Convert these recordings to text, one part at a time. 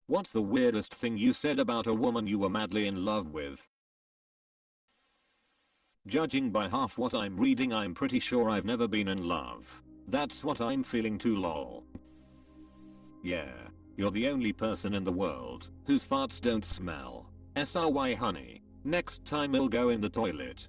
What's the weirdest thing you said about a woman you were madly in love with? Judging by half what I'm reading, I'm pretty sure I've never been in love. That's what I'm feeling too, lol. Yeah, you're the only person in the world whose farts don't smell. SRY honey. Next time I'll go in the toilet.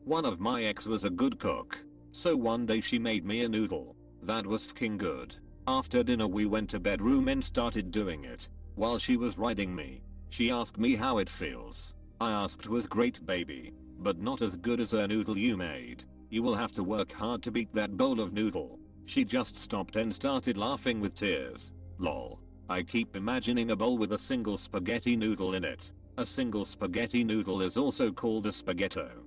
One of my ex was a good cook. So one day she made me a noodle. That was fking good. After dinner we went to bedroom and started doing it. While she was riding me, she asked me how it feels. I asked was great baby, but not as good as a noodle you made. You will have to work hard to beat that bowl of noodle. She just stopped and started laughing with tears. Lol. I keep imagining a bowl with a single spaghetti noodle in it. A single spaghetti noodle is also called a spaghetto.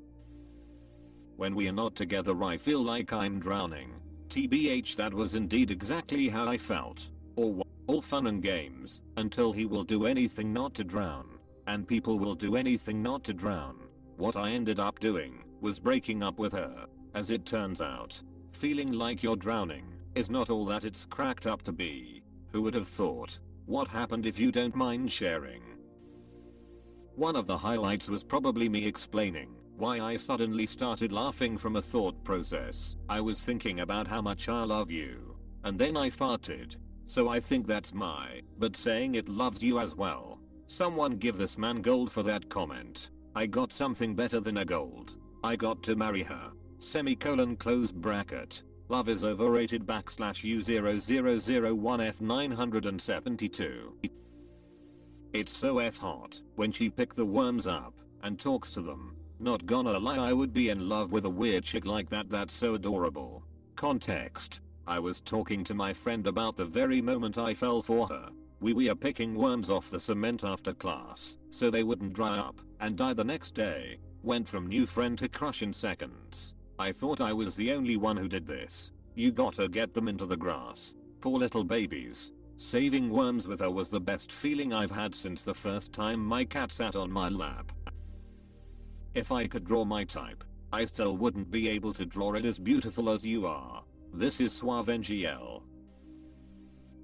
When we are not together I feel like I'm drowning. TBH, that was indeed exactly how I felt. All fun and games until he will do anything not to drown. And people will do anything not to drown. What I ended up doing was breaking up with her. As it turns out, feeling like you're drowning is not all that it's cracked up to be. Who would have thought? What happened if you don't mind sharing? One of the highlights was probably me explaining why I suddenly started laughing from a thought process. I was thinking about how much I love you, and then I farted. So I think that's but saying it loves you as well. Someone give this man gold for that comment. I got something better than a gold. I got to marry her. Semicolon close bracket. Love is overrated U0001F972. It's so F hot when she pick the worms up and talks to them. Not gonna lie, I would be in love with a weird chick like that. That's so adorable. Context. I was talking to my friend about the very moment I fell for her. We were picking worms off the cement after class so they wouldn't dry up and die the next day. Went from new friend to crush in seconds. I thought I was the only one who did this. You gotta get them into the grass. Poor little babies. Saving worms with her was the best feeling I've had since the first time my cat sat on my lap. If I could draw my type, I still wouldn't be able to draw it as beautiful as you are. This is Suave NGL.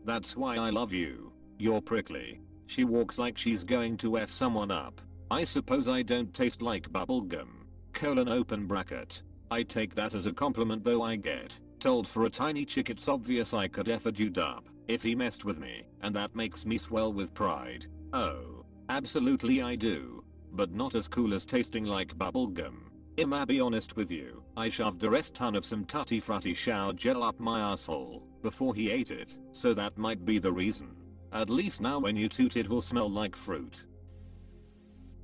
That's why I love you. You're prickly. She walks like she's going to F someone up. I suppose I don't taste like bubblegum. Colon open bracket. I take that as a compliment, though I get told for a tiny chick it's obvious I could F a dude up if he messed with me, and that makes me swell with pride. Oh, absolutely I do. But not as cool as tasting like bubblegum. I'ma be honest with you, I shoved a rest ton of some tutti frutti shower gel up my asshole before he ate it, so that might be the reason. At least now when you toot it will smell like fruit.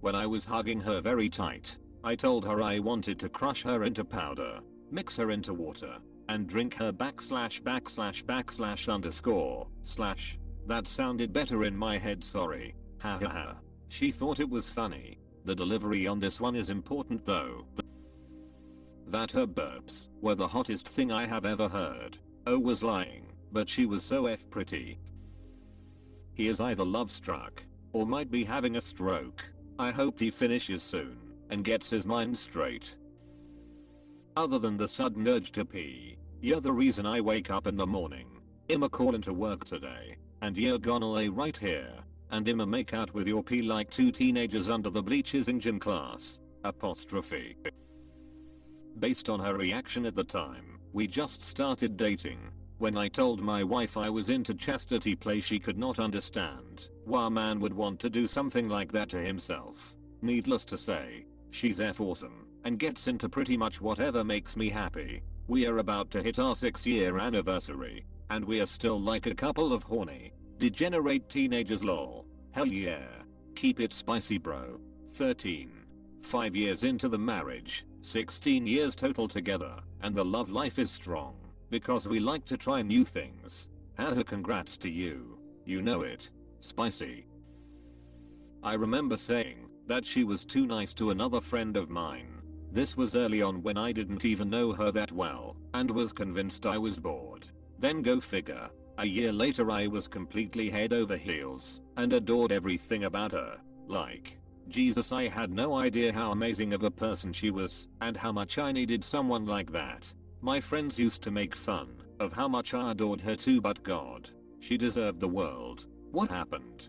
When I was hugging her very tight, I told her I wanted to crush her into powder, mix her into water, and drink her ////. That sounded better in my head, sorry. Hahaha. She thought it was funny. The delivery on this one is important though. That her burps were the hottest thing I have ever heard. O was lying, but she was so F pretty. He is either love struck or might be having a stroke. I hope he finishes soon and gets his mind straight. Other than the sudden urge to pee, you're the reason I wake up in the morning. I'ma call into work today, and you're gonna lay right here, and I'ma make out with your pee like two teenagers under the bleachers in gym class. Apostrophe. Based on her reaction at the time, we just started dating. When I told my wife I was into chastity play, she could not understand why a man would want to do something like that to himself. Needless to say, she's F awesome and gets into pretty much whatever makes me happy. We are about to hit our 6-year anniversary, and we are still like a couple of horny, degenerate teenagers, lol. Hell yeah. Keep it spicy, bro. 13. 5 years into the marriage, 16 years total together, and the love life is strong, because we like to try new things. Haha, congrats to you. You know it. Spicy. I remember saying that she was too nice to another friend of mine. This was early on when I didn't even know her that well, and was convinced I was bored. Then go figure. A year later I was completely head over heels, and adored everything about her. Like, Jesus, I had no idea how amazing of a person she was, and how much I needed someone like that. My friends used to make fun of how much I adored her too, but God, she deserved the world. What happened?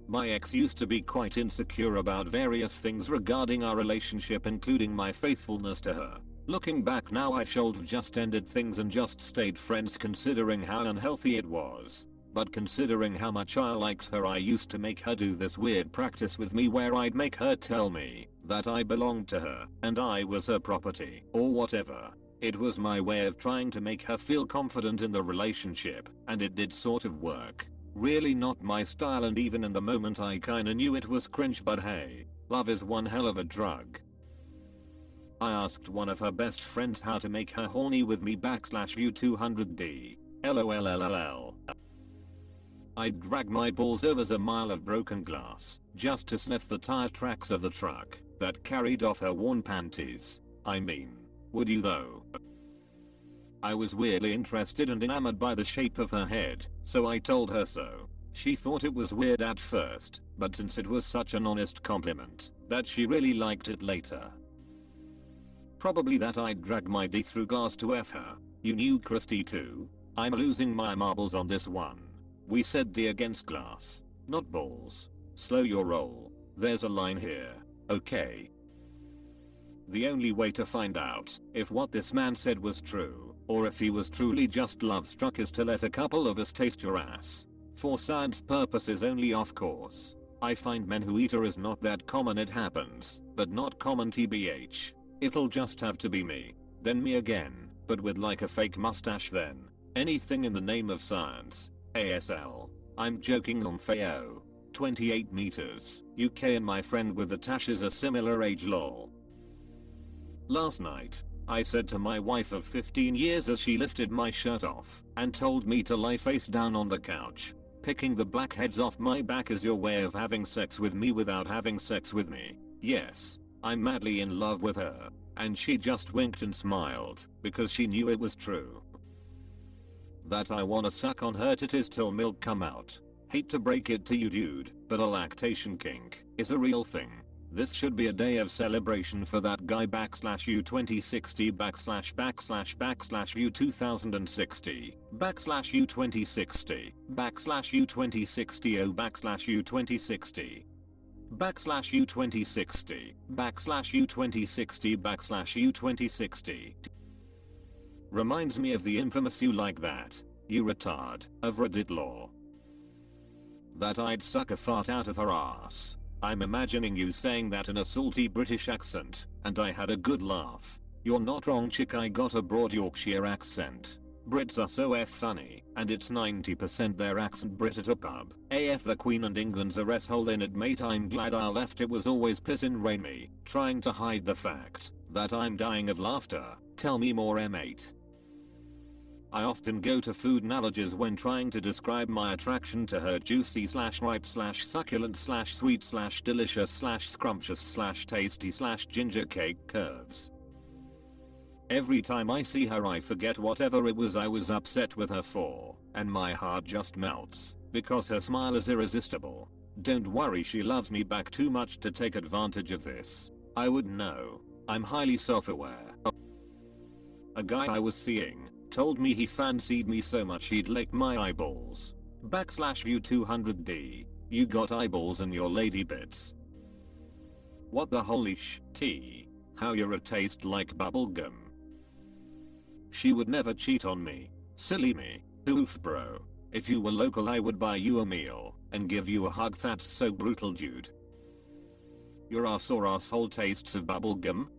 My ex used to be quite insecure about various things regarding our relationship, including my faithfulness to her. Looking back now, I should have just ended things and just stayed friends, considering how unhealthy it was. But considering how much I liked her, I used to make her do this weird practice with me where I'd make her tell me that I belonged to her and I was her property or whatever. It was my way of trying to make her feel confident in the relationship, and it did sort of work. Really not my style, and even in the moment I kinda knew it was cringe, but hey, love is one hell of a drug. I asked one of her best friends how to make her horny with me /view 200D. LOLLLL. I'd drag my balls over a mile of broken glass just to sniff the tire tracks of the truck that carried off her worn panties. I mean, would you though? I was weirdly interested and enamored by the shape of her head, so I told her so. She thought it was weird at first, but since it was such an honest compliment, that she really liked it later. Probably that I'd drag my D through glass to F her. You knew Christy too? I'm losing my marbles on this one. We said D against glass, not balls. Slow your roll. There's a line here, okay? The only way to find out if what this man said was true, or if he was truly just love-struck, is to let a couple of us taste your ass. For science purposes only, of course. I find men who eat her is not that common. It happens, but not common tbh. It'll just have to be me, then me again, but with like a fake mustache then. Anything in the name of science. ASL. I'm joking. Lomfeo. 28 meters, UK, and my friend with the tash is a similar age, lol. Last night, I said to my wife of 15 years as she lifted my shirt off and told me to lie face down on the couch, picking the blackheads off my back is your way of having sex with me without having sex with me. Yes, I'm madly in love with her. And she just winked and smiled because she knew it was true. That I wanna suck on her titties till milk come out. Hate to break it to you dude, but a lactation kink is a real thing. This should be a day of celebration for that guy /u 2060 /view 2060 /u 2060 /u 2060 oh /u 2060 /u 2060 /u 2060 /u 2060. Reminds me of the infamous "you like that, you retard" of Reddit lore. That I'd suck a fart out of her ass. I'm imagining you saying that in a salty British accent, and I had a good laugh. You're not wrong, chick, I got a broad Yorkshire accent. Brits are so funny, and it's 90% their accent. Brit at a pub. AF the Queen and England's a resshole in it, mate. I'm glad I left. It was always pissin' rain me, trying to hide the fact that I'm dying of laughter. Tell me more, M8. I often go to food analogies when trying to describe my attraction to her juicy /ripe /succulent /sweet /delicious /scrumptious /tasty /ginger cake curves. Every time I see her I forget whatever it was I was upset with her for, and my heart just melts, because her smile is irresistible. Don't worry, she loves me back too much to take advantage of this. I would know. I'm highly self-aware. A guy I was seeing told me he fancied me so much he'd lick my eyeballs. /view 200D. You got eyeballs in your lady bits. What the holy tea? How you're a taste like bubblegum. She would never cheat on me. Silly me. Oof bro. If you were local I would buy you a meal and give you a hug. That's so brutal, dude. Your ass or asshole tastes of bubblegum?